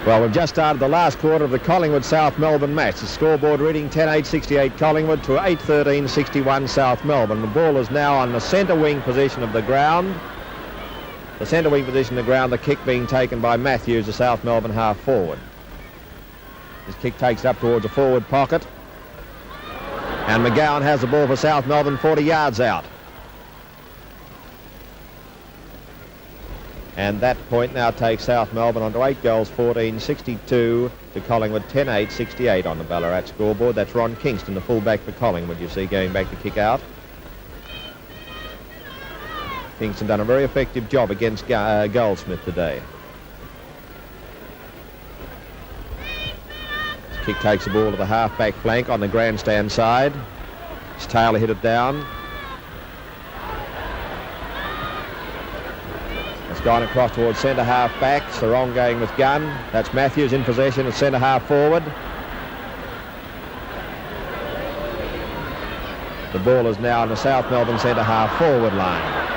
Well, we've just started the last quarter of the Collingwood-South Melbourne match. The scoreboard reading 10-8-68 Collingwood to 8-13-61 South Melbourne. The ball is now on the centre wing position of the ground. The centre wing position of the ground, the kick being taken by Matthews, the South Melbourne half forward. His kick takes it up towards the forward pocket. And McGowan has the ball for South Melbourne 40 yards out. And that point now takes South Melbourne on to 8 goals, 14-62 to Collingwood, 10-8-68 on the Ballarat scoreboard. That's Ron Kingston, the fullback for Collingwood, you see, going back to kick out. Kingston done a very effective job against Goldsmith today. His kick takes the ball to the half-back flank on the grandstand side. His tailor hit it down. It's gone across towards centre half back. Sarong going with gun. That's Matthews in possession at centre half forward. The ball is now on the South Melbourne centre half forward line.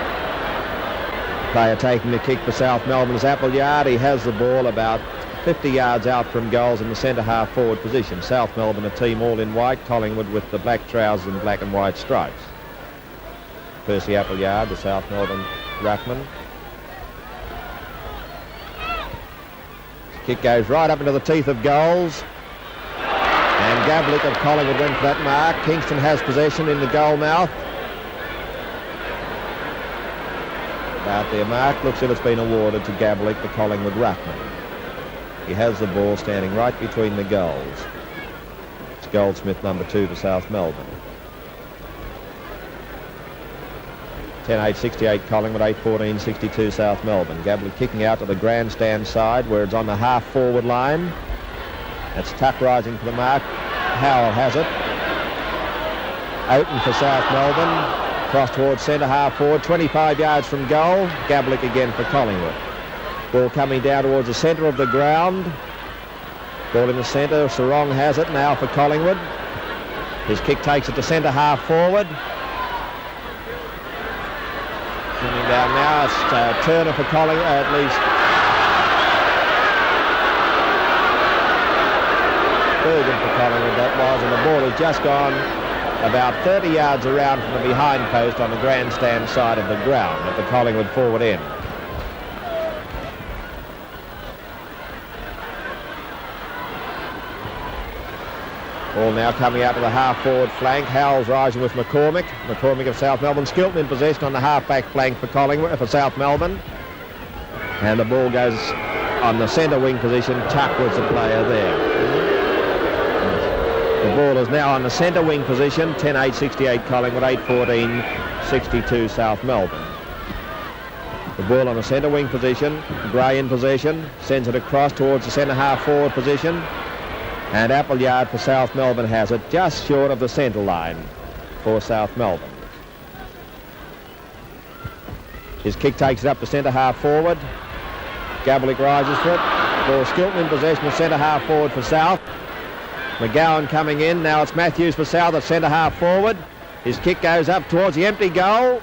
Player taking the kick for South Melbourne's Appleyard. He has the ball about 50 yards out from goals in the centre half forward position. South Melbourne, a team all in white. Collingwood with the black trousers and black and white stripes. Percy Appleyard, the South Melbourne ruckman. Kick goes right up into the teeth of goals. And Gavlik of Collingwood went for that mark. Kingston has possession in the goal mouth. About their mark. Looks as if it's been awarded to Gavlik, the Collingwood ruckman. He has the ball standing right between the goals. It's Goldsmith, number 2 for South Melbourne. 10-8-68 Collingwood, 8-14-62 South Melbourne. Gavlik kicking out to the grandstand side where it's on the half-forward line. That's Tuck rising for the mark. Howell has it. Open for South Melbourne. Cross towards centre half-forward, 25 yards from goal. Gavlik again for Collingwood. Ball coming down towards the centre of the ground. Ball in the centre. Sarong has it now for Collingwood. His kick takes it to centre half-forward. Coming down now, it's Turner for Collingwood, at least. Bergen for Collingwood, that was, and the ball has just gone about 30 yards around from the behind post on the grandstand side of the ground at the Collingwood forward end. Ball now coming out to the half-forward flank. Howell's rising with McCormick. McCormick of South Melbourne. Skilton in possession on the half-back flank for Collingwood, for South Melbourne. And the ball goes on the centre wing position. Tuck was the player there. The ball is now on the centre wing position. 10-8-68 Collingwood, 8-14-62 South Melbourne. The ball on the centre wing position. Gray in possession. Sends it across towards the centre half-forward position. And Appleyard for South Melbourne has it just short of the centre line for South Melbourne. His kick takes it up to centre half forward. Gavlik rises for it. Ball Skilton in possession of centre half forward for South. McGowan coming in. Now it's Matthews for South at centre half forward. His kick goes up towards the empty goal.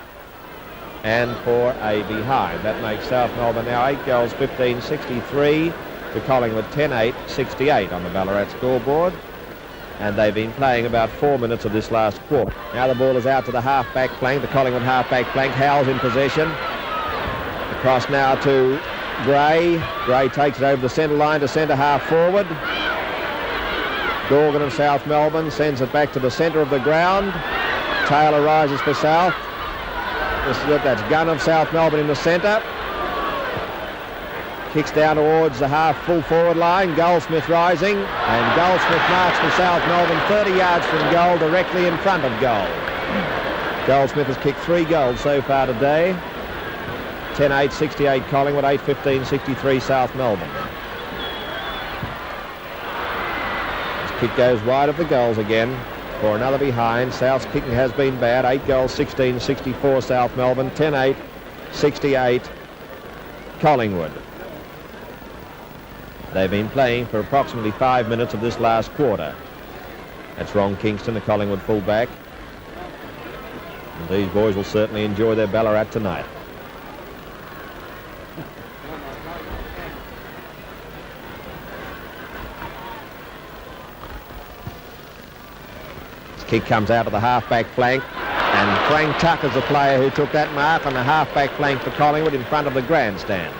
And for a behind. That makes South Melbourne now 8 goals, 15-63. To Collingwood, 10-8-68 on the Ballarat scoreboard. And they've been playing about 4 minutes of this last quarter. Now the ball is out to the half-back flank, the Collingwood half-back flank. Howell's in possession. Across now to Gray. Gray takes it over the centre line to centre half forward. Dorgan of South Melbourne sends it back to the centre of the ground. Taylor rises for South. That's Gunn of South Melbourne in the centre. Kicks down towards the half-full forward line. Goldsmith rising. And Goldsmith marks for South Melbourne 30 yards from goal, directly in front of goal. Goldsmith has kicked 3 goals so far today. 10-8-68 Collingwood, 8-15-63 South Melbourne. This kick goes wide of the goals again for another behind. South's kicking has been bad. 8 goals, 16-64 South Melbourne, 10-8-68 Collingwood. They've been playing for approximately 5 minutes of this last quarter. That's Ron Kingston, the Collingwood fullback. And these boys will certainly enjoy their Ballarat tonight. kick comes out to the half-back flank, and Frank Tucker's the player who took that mark on the half-back flank for Collingwood in front of the grandstand.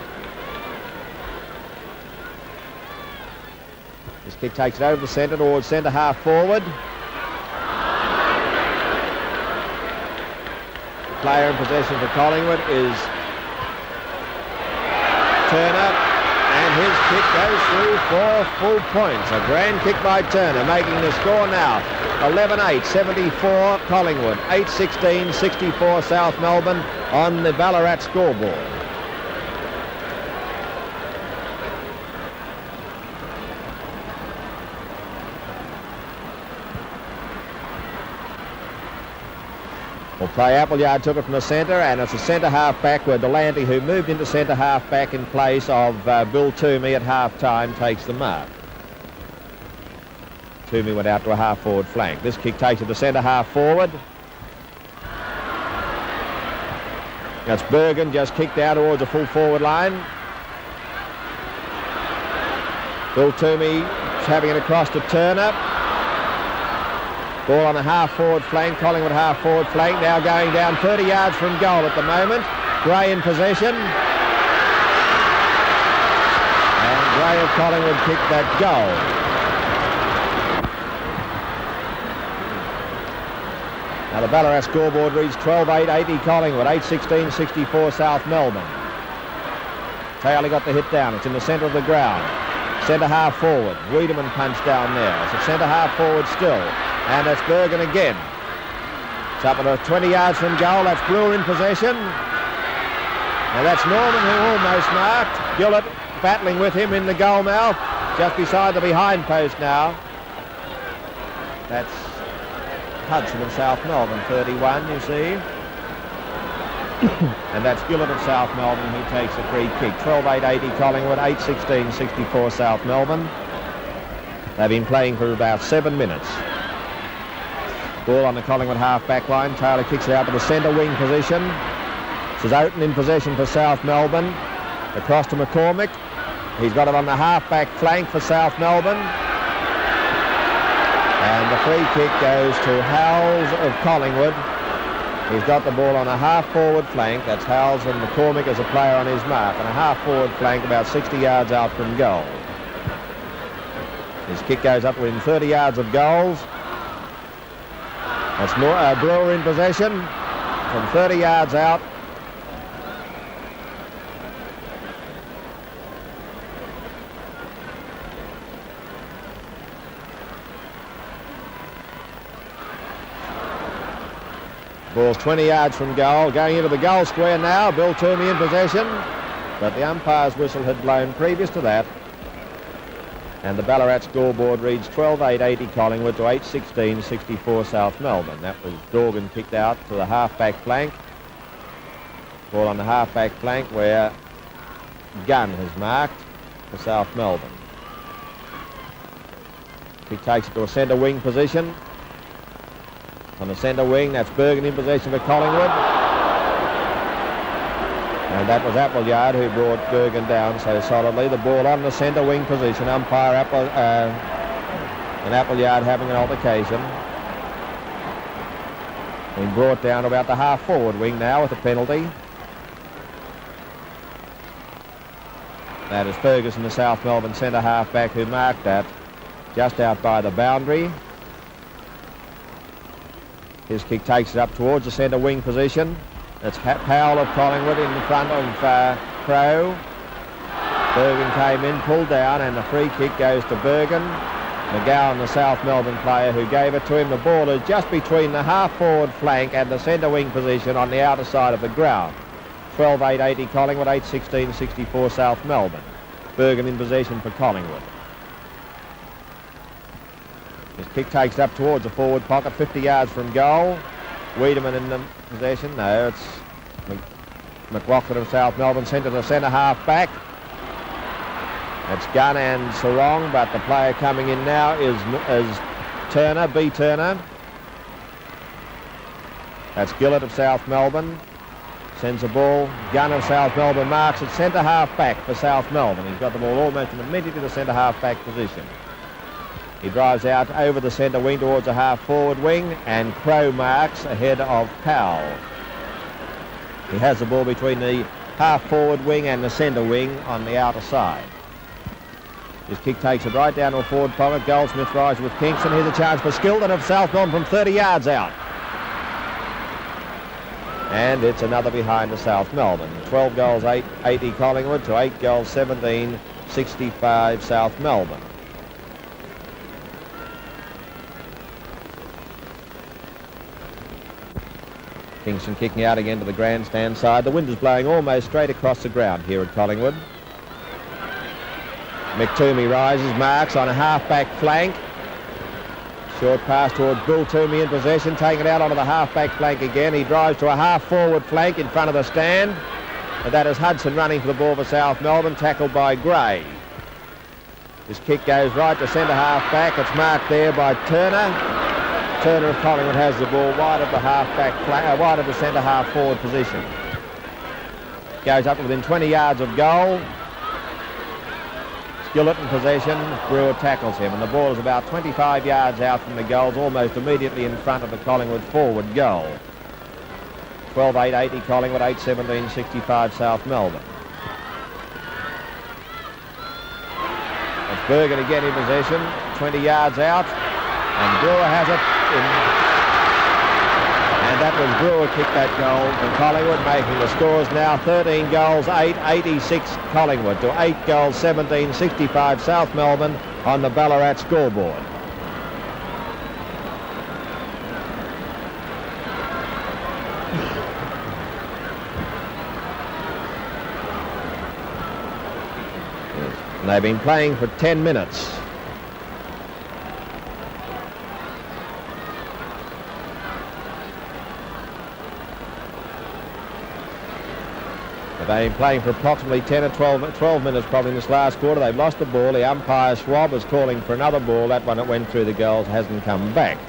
This kick takes it over the centre towards centre half forward. The player in possession for Collingwood is Turner, and his kick goes through 4 full points. A grand kick by Turner, making the score now 11-8, 74 Collingwood, 8-16, 64 South Melbourne on the Ballarat scoreboard. Well, play Appleyard took it from the centre, and it's a centre half-back where Delante, who moved into centre half-back in place of Bill Toomey at half-time, takes the mark. Toomey went out to a half-forward flank. This kick takes it to centre half-forward. That's Bergen, just kicked out towards the full forward line. Bill Toomey having it across to Turner. Ball on the half-forward flank, Collingwood half-forward flank, now going down 30 yards from goal at the moment. Gray in possession. And Gray of Collingwood kicked that goal. Now the Ballarat scoreboard reads 12-8, 80 Collingwood, 8-16, 64 South Melbourne. Taylor got the hit down. It's in the centre of the ground. Centre half forward. Wiedemann punched down there. It's a centre half forward still. And that's Bergen again. It's up at 20 yards from goal. That's Brewer in possession. Now that's Norman who almost marked. Gillett battling with him in the goal mouth. Just beside the behind post now. That's Hudson of South Melbourne, 31, you see. And that's Gillett of South Melbourne who takes a free kick. 12-8, 80 Collingwood, 8-16, 64 South Melbourne. They've been playing for about 7 minutes. Ball on the Collingwood half-back line. Taylor kicks it out to the centre wing position. This is Oaten in possession for South Melbourne. Across to McCormick. He's got it on the half-back flank for South Melbourne. And the free kick goes to Howells of Collingwood. He's got the ball on a half-forward flank. That's Howells, and McCormick as a player on his mark. And a half-forward flank about 60 yards out from goal. His kick goes up within 30 yards of goals. That's Brewer in possession from 30 yards out. Ball's 20 yards from goal, going into the goal square now. Bill Toomey in possession, but the umpire's whistle had blown previous to that. And the Ballarat scoreboard reads 12-8, 80 Collingwood to 8-16, 64 South Melbourne. That was Dorgan kicked out to the half-back flank. Ball on the half-back flank where Gunn has marked for South Melbourne. He takes it to a centre wing position. On the centre wing, that's Bergen in possession for Collingwood. And that was Appleyard who brought Bergen down so solidly. The ball on the centre wing position. Umpire and Appleyard having an altercation. Being brought down to about the half-forward wing now with a penalty. That is Ferguson, the South Melbourne centre half-back, who marked that just out by the boundary. His kick takes it up towards the centre wing position. That's Powell of Collingwood in front of Crow. Bergen came in, pulled down, and the free kick goes to Bergen. McGowan, the South Melbourne player who gave it to him. The ball is just between the half-forward flank and the centre wing position on the outer side of the ground. 12-8, 80 Collingwood, 8-16, 64 South Melbourne. Bergen in possession for Collingwood. His kick takes it up towards the forward pocket, 50 yards from goal. Wiedemann in the possession. No, it's McLaughlin of South Melbourne sent to the centre half back. It's Gunn and Sarong, but the player coming in now is Turner, B. Turner. That's Gillett of South Melbourne. Sends the ball. Gunn of South Melbourne marks at centre half back for South Melbourne. He's got the ball almost immediately to the centre half back position. He drives out over the centre wing towards the half-forward wing, and Crow marks ahead of Powell. He has the ball between the half-forward wing and the centre wing on the outer side. His kick takes it right down to a forward pocket. Goldsmith rises with Kingston. Here's a chance for Skilton of South Melb from 30 yards out. And it's another behind to South Melbourne. 12 goals, 80 Collingwood to 8 goals, 17, 65 South Melbourne. Kingston kicking out again to the grandstand side. The wind is blowing almost straight across the ground here at Collingwood. McToomey rises, marks on a half-back flank. Short pass towards Bill Toomey in possession, taking it out onto the half-back flank again. He drives to a half-forward flank in front of the stand. And that is Hudson running for the ball for South Melbourne, tackled by Gray. His kick goes right to centre half-back. It's marked there by Turner. Turner of Collingwood has the ball wide of the half-back flank, wide of the centre half-forward position. Goes up to within 20 yards of goal. Gillett in possession, Brewer tackles him, and the ball is about 25 yards out from the goals, almost immediately in front of the Collingwood forward goal. 12-8, 80 Collingwood, 8-17, 65 South Melbourne. It's Bergen again in possession, 20 yards out, and Brewer has it in. And that was Brewer kicked that goal for Collingwood, making the scores now 13 goals, 8, 86 Collingwood to 8 goals, 17, 65 South Melbourne on the Ballarat scoreboard. And they've been playing for 10 minutes. They've been playing for approximately 10 or 12 minutes probably in this last quarter. They've lost the ball. The umpire, Schwab, is calling for another ball. That one that went through the goals hasn't come back.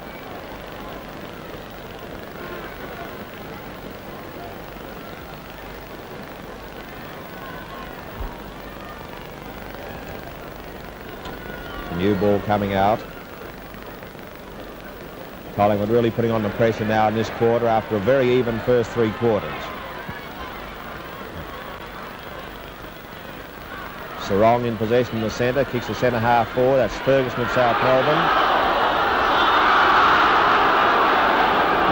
New ball coming out. Collingwood really putting on the pressure now in this quarter after a very even first 3 quarters. Sarong in possession in the centre, kicks the centre half forward. That's Ferguson of South Melbourne.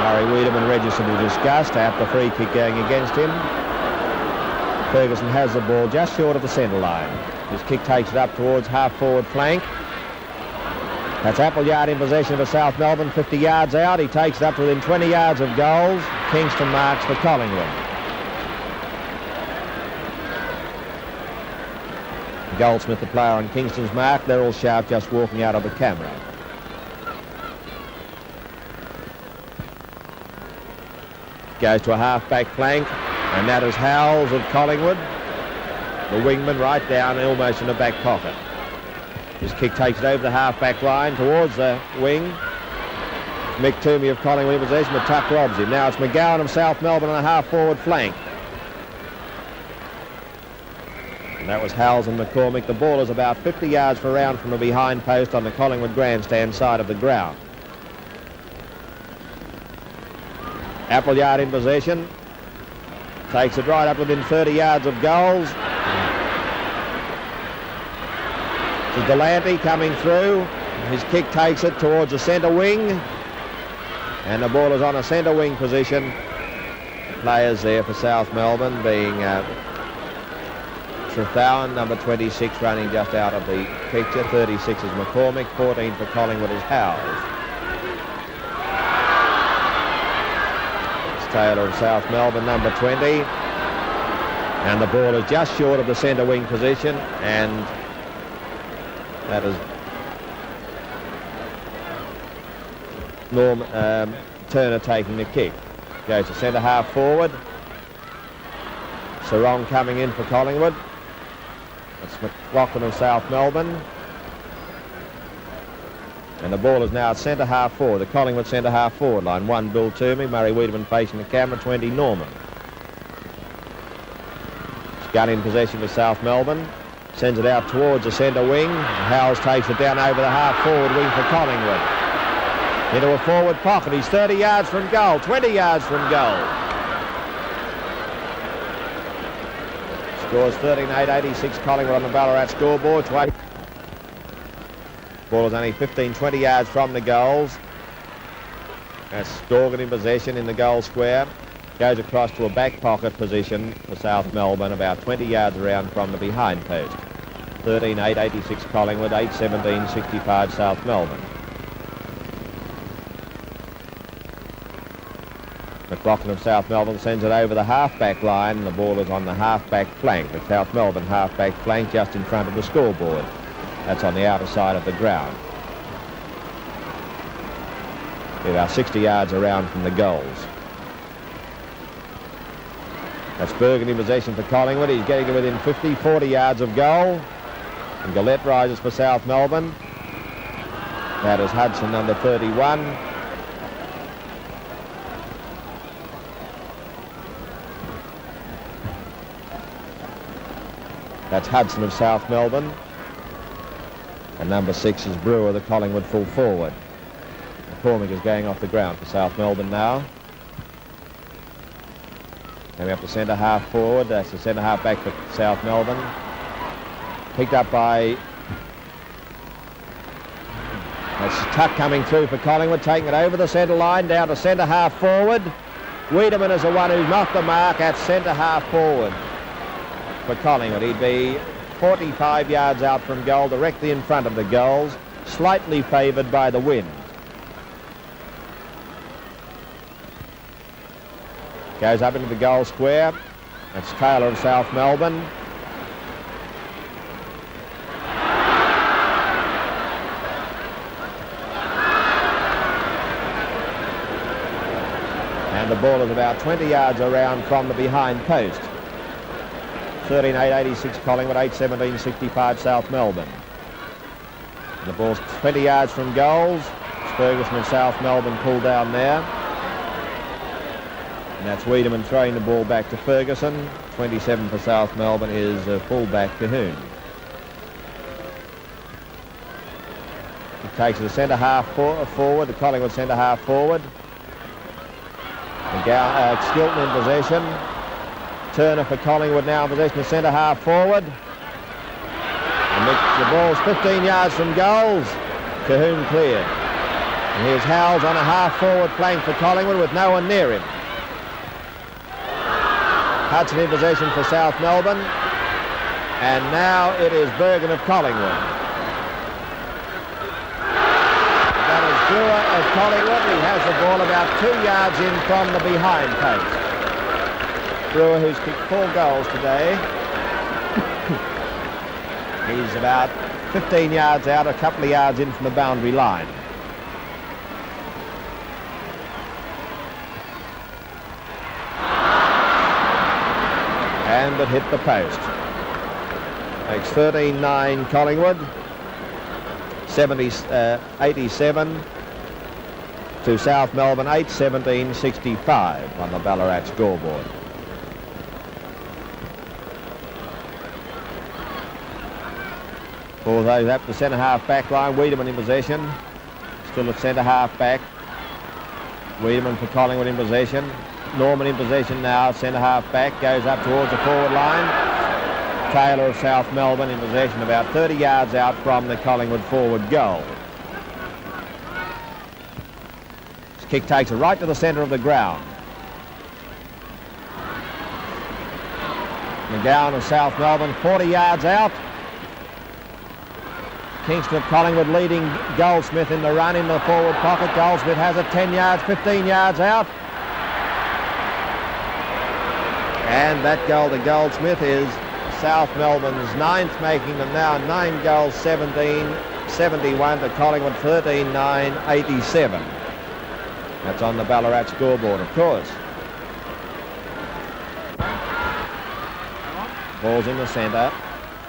Murray, Wiedemann and Regison were discussed after the free kick going against him. Ferguson has the ball just short of the centre line. His kick takes it up towards half forward flank. That's Appleyard in possession of South Melbourne, 50 yards out. He takes it up to within 20 yards of goals. Kingston marks for Collingwood. Goldsmith, the player on Kingston's mark. They're all sharp, just walking out of the camera. Goes to a half-back flank, and that is Howells of Collingwood. The wingman right down, almost in the back pocket. His kick takes it over the half-back line towards the wing. Mick Toomey of Collingwood in possession, but Tuck robs him. Now it's McGowan of South Melbourne on a half-forward flank. That was Howells and McCormick. The ball is about 50 yards per round from the behind post on the Collingwood grandstand side of the ground. Appleyard in possession. Takes it right up within 30 yards of goals. To Delante coming through. His kick takes it towards the centre wing. And the ball is on a centre wing position. Players there for South Melbourne being... Trethowan, number 26, running just out of the picture. 36 is McCormick. 14 for Collingwood is Howells. It's Taylor of South Melbourne, number 20. And the ball is just short of the centre wing position. And that is Turner taking the kick. Goes to centre half forward. Sarong coming in for Collingwood. It's McLaughlin of South Melbourne. And the ball is now at centre half forward, the Collingwood centre half forward line. 1, Bill Toomey, Murray Wiedemann facing the camera, 20, Norman. Gunn in possession with South Melbourne. Sends it out towards the centre wing. Howes takes it down over the half-forward wing for Collingwood. Into a forward pocket. He's 30 yards from goal, 20 yards from goal. Scores 13-8, 86 Collingwood on the Ballarat scoreboard. Ball is only 15-20 yards from the goals. That's Dorgan in possession in the goal square. Goes across to a back pocket position for South Melbourne, about 20 yards around from the behind post. 13-8, 86 Collingwood, 8-17, 65 South Melbourne. McLaughlin of South Melbourne sends it over the half-back line, and the ball is on the half-back flank. The South Melbourne half-back flank just in front of the scoreboard. That's on the outer side of the ground. About 60 yards around from the goals. That's Bergen in possession for Collingwood. He's getting to within 50, 40 yards of goal. And Gillette rises for South Melbourne. That is Hudson, number 31. That's Hudson of South Melbourne. And number 6 is Brewer, the Collingwood full forward. McCormick is going off the ground for South Melbourne now. Coming up to centre half forward. That's the centre half back for South Melbourne. Picked up by... That's Tuck coming through for Collingwood, taking it over the centre line, down to centre half forward. Wiedemann is the one who's off the mark at centre half forward for Collingwood. He'd be 45 yards out from goal, directly in front of the goals, slightly favoured by the wind. Goes up into the goal square. That's Taylor of South Melbourne. And the ball is about 20 yards around from the behind post. 13-8, 86 Collingwood, 8-17, 65 South Melbourne. And the ball's 20 yards from goals. Ferguson of South Melbourne pulled down there. And that's Wiedemann throwing the ball back to Ferguson. 27 for South Melbourne is full-back Cahoon. He takes the centre half forward, the Collingwood centre half forward. Skilton in possession. Turner for Collingwood now in possession of centre half forward. And the ball's 15 yards from goals. Cahoon cleared. And here's Howes on a half forward flank for Collingwood with no one near him. Hudson in possession for South Melbourne. And now it is Bergen of Collingwood. That is Brewer of Collingwood. He has the ball about 2 yards in from the behind post. Brewer, who's kicked 4 goals today. He's about 15 yards out, a couple of yards in from the boundary line. And it hit the post. Makes 13-9 Collingwood. 87 to South Melbourne, 8-17, 65 on the Ballarat scoreboard. For those up the centre half back line, Wiedemann in possession. Still at centre half back. Wiedemann for Collingwood in possession. Norman in possession now, centre half back, goes up towards the forward line. Taylor of South Melbourne in possession, about 30 yards out from the Collingwood forward goal. This kick takes it right to the centre of the ground. McGowan of South Melbourne, 40 yards out. Kingston of Collingwood leading Goldsmith in the run in the forward pocket. Goldsmith has it 10 yards, 15 yards out. And that goal to Goldsmith is South Melbourne's 9th, making them now 9 goals, 17-71 to Collingwood, 13-9, 87. That's on the Ballarat scoreboard, of course. Ball's in the centre.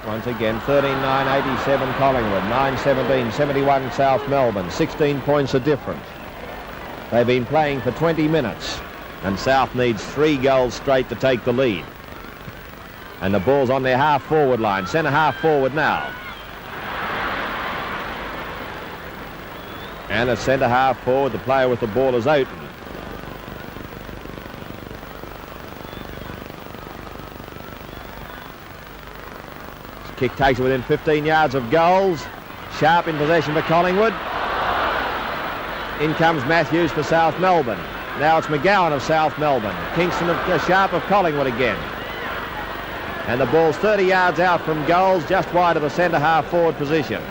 Once again, 13-9, 87 Collingwood, 9-17, 71 South Melbourne, 16 points of difference. They've been playing for 20 minutes. And South needs 3 goals straight to take the lead. And the ball's on their half-forward line. Centre half-forward now. And at centre half-forward, the player with the ball is Oaten. His kick takes it within 15 yards of goals. Sharp in possession for Collingwood. In comes Matthews for South Melbourne. Now it's McGowan of South Melbourne. Kingston of Sharp of Collingwood again. And the ball's 30 yards out from goals, just wide of the centre half-forward position.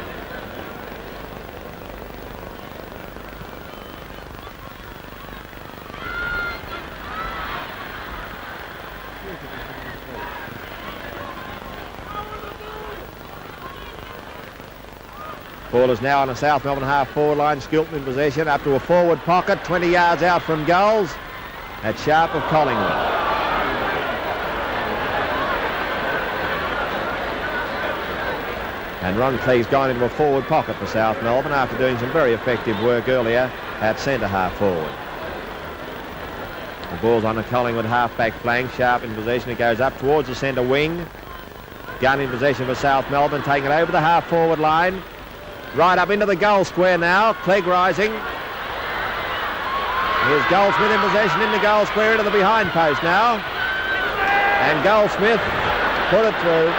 Ball is now on the South Melbourne half-forward line. Skilton in possession, up to a forward pocket, 20 yards out from goals. At Sharp of Collingwood. And Ron Clee's gone into a forward pocket for South Melbourne after doing some very effective work earlier at centre half-forward. The ball's on the Collingwood half-back flank. Sharp in possession. It goes up towards the centre wing. Gunn in possession for South Melbourne, taking it over the half-forward line. Right up into the goal square now. Clegg rising. Here's Goldsmith in possession in the goal square into the behind post now. And Goldsmith put it through.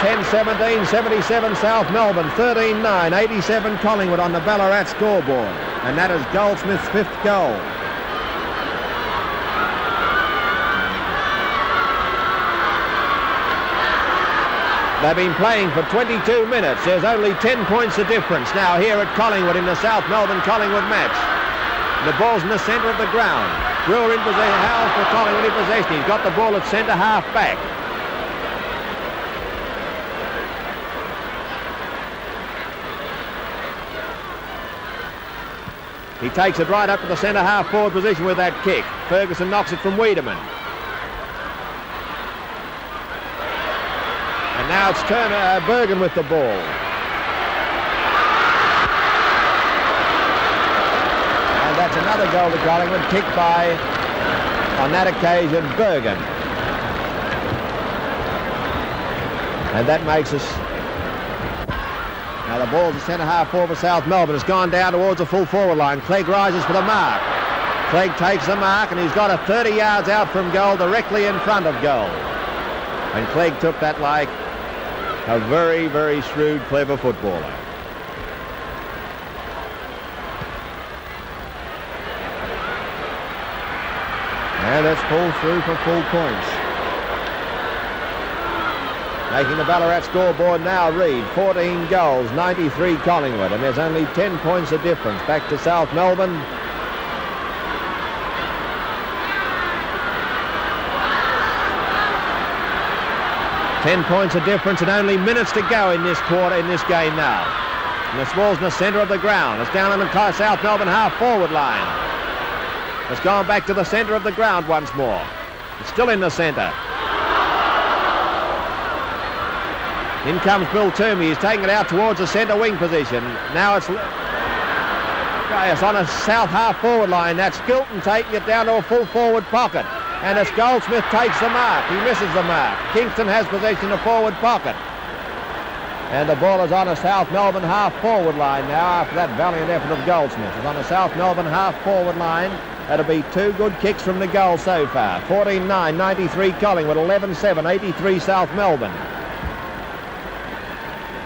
10-17, 77 South Melbourne, 13-9, 87 Collingwood on the Ballarat scoreboard. And that is Goldsmith's 5th goal. They've been playing for 22 minutes. There's only 10 points of difference now here at Collingwood in the South Melbourne-Collingwood match. The ball's in the centre of the ground. Brewer in possession, Howells for Collingwood in possession. He's got the ball at centre half back. He takes it right up to the centre half-forward position with that kick. Ferguson knocks it from Wiedemann. And now it's Bergen with the ball. And that's another goal to Collingwood, kicked by, on that occasion, Bergen. And that makes us... Now the ball's at centre half forward for South Melbourne. It's gone down towards the full forward line. Clegg rises for the mark. Clegg takes the mark and he's got it 30 yards out from goal, directly in front of goal. And Clegg took that like a very, very shrewd, clever footballer. And that's pulled through for full points. Making the Ballarat scoreboard now read 14 goals, 93 Collingwood, and there's only 10 points of difference. Back to South Melbourne. Ten points of difference and only minutes to go in this quarter, in this game now. And the ball's in the centre of the ground. It's down on the South Melbourne half-forward line. It's gone back to the centre of the ground once more. It's still in the centre. In comes Bill Toomey. He's taking it out towards the centre wing position. Now it's on a south half-forward line. That's Skilton taking it down to a full forward pocket. And as Goldsmith takes the mark, he misses the mark. Kingston has possession of forward pocket. And the ball is on a South Melbourne half-forward line now after that valiant effort of Goldsmith. It's on a South Melbourne half-forward line. That'll be 2 good kicks from the goal so far. 14-9, 93 Collingwood, 11-7, 83 South Melbourne.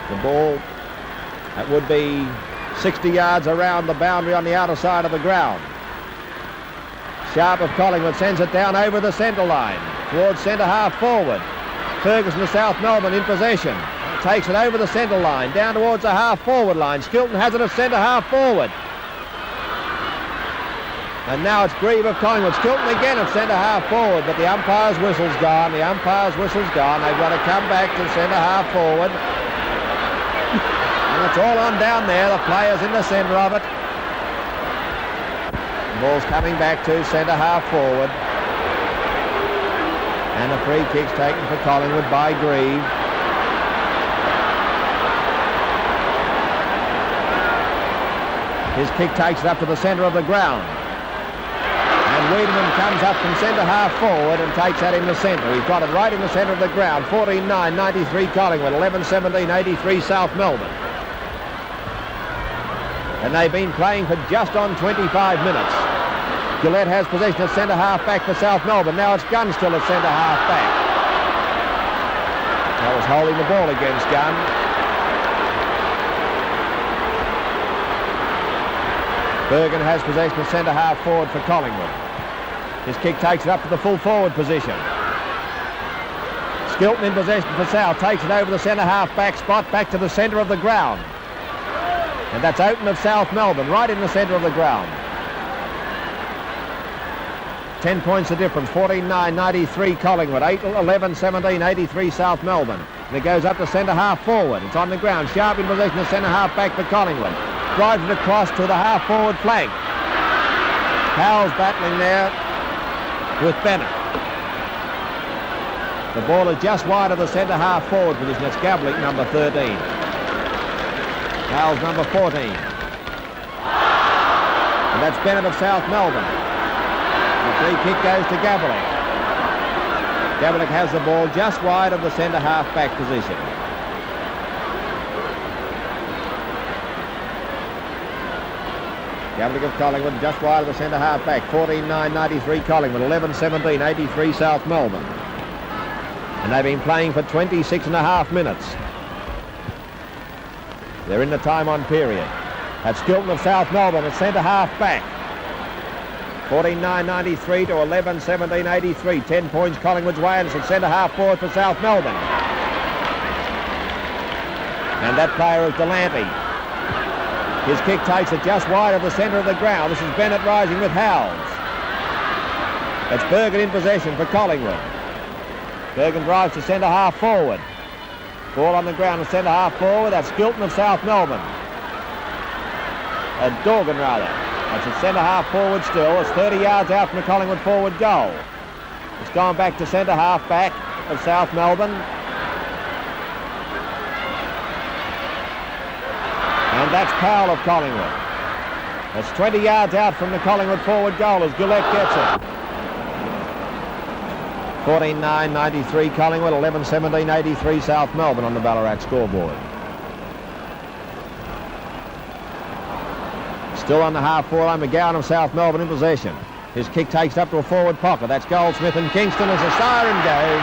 The ball, that would be 60 yards around the boundary on the outer side of the ground. Sharp of Collingwood sends it down over the centre line, towards centre half forward. Ferguson of South Melbourne in possession. Takes it over the centre line, down towards the half forward line. Skilton has it at centre half forward. And now it's Grieve of Collingwood. Skilton again at centre half forward, but the umpire's whistle's gone. The umpire's whistle's gone. They've got to come back to centre half forward. And it's all on down there. The player's in the centre of it. The ball's coming back to centre half forward. And a free kick's taken for Collingwood by Grieve. His kick takes it up to the centre of the ground. And Wiedemann comes up from centre-half forward and takes that in the centre. He's got it right in the centre of the ground. 14-9-93 Collingwood, 11-17-83 South Melbourne. And they've been playing for just on 25 minutes. Gillette has possession of centre-half back for South Melbourne. Now it's Gunn still at centre-half back. That was holding the ball against Gunn. Bergen has possession of centre-half forward for Collingwood. His kick takes it up to the full forward position. Skilton in possession for South, takes it over the centre-half back spot, back to the centre of the ground. And that's Oaten of South Melbourne, right in the centre of the ground. 10 points the difference, 14-9-93 Collingwood, 11-17-83 South Melbourne. And it goes up to centre-half forward. It's on the ground. Sharp in possession of centre-half back for Collingwood. Drives it across to the half-forward flank. Powell's battling there with Bennett. The ball is just wide of the centre-half forward position. It's Gavlik, number 13. Powell's number 14. And that's Bennett of South Melbourne. The free kick goes to Gavlik. Gavlik has the ball just wide of the centre-half back position. Gavlik of Collingwood just wide of the centre-half back. 14-9-93 Collingwood, 11-17-83 South Melbourne. And they've been playing for 26 and a half minutes. They're in the time-on period. That's Skilton of South Melbourne at centre-half back. 14-9-93 to 11-17-83. 10 points Collingwood's way, and it's at centre-half forward for South Melbourne. And that player is Delante. His kick takes it just wide of the centre of the ground. This is Bennett rising with Howells. It's Bergen in possession for Collingwood. Bergen drives to centre-half forward. Ball on the ground at centre-half forward. That's Skilton of South Melbourne. Dorgan, rather. That's at centre-half forward still. It's 30 yards out from the Collingwood forward goal. It's gone back to centre-half back of South Melbourne. And that's Powell of Collingwood. That's 20 yards out from the Collingwood forward goal as Gillette gets it. 14-9-93 Collingwood, 11-17-83 South Melbourne on the Ballarat scoreboard. Still on the half-forward line, McGowan of South Melbourne in possession. His kick takes it up to a forward pocket. That's Goldsmith and Kingston as the siren goes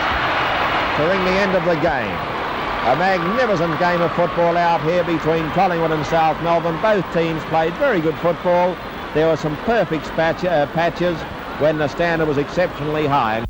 to ring the end of the game. A magnificent game of football out here between Collingwood and South Melbourne. Both teams played very good football. There were some perfect patches when the standard was exceptionally high.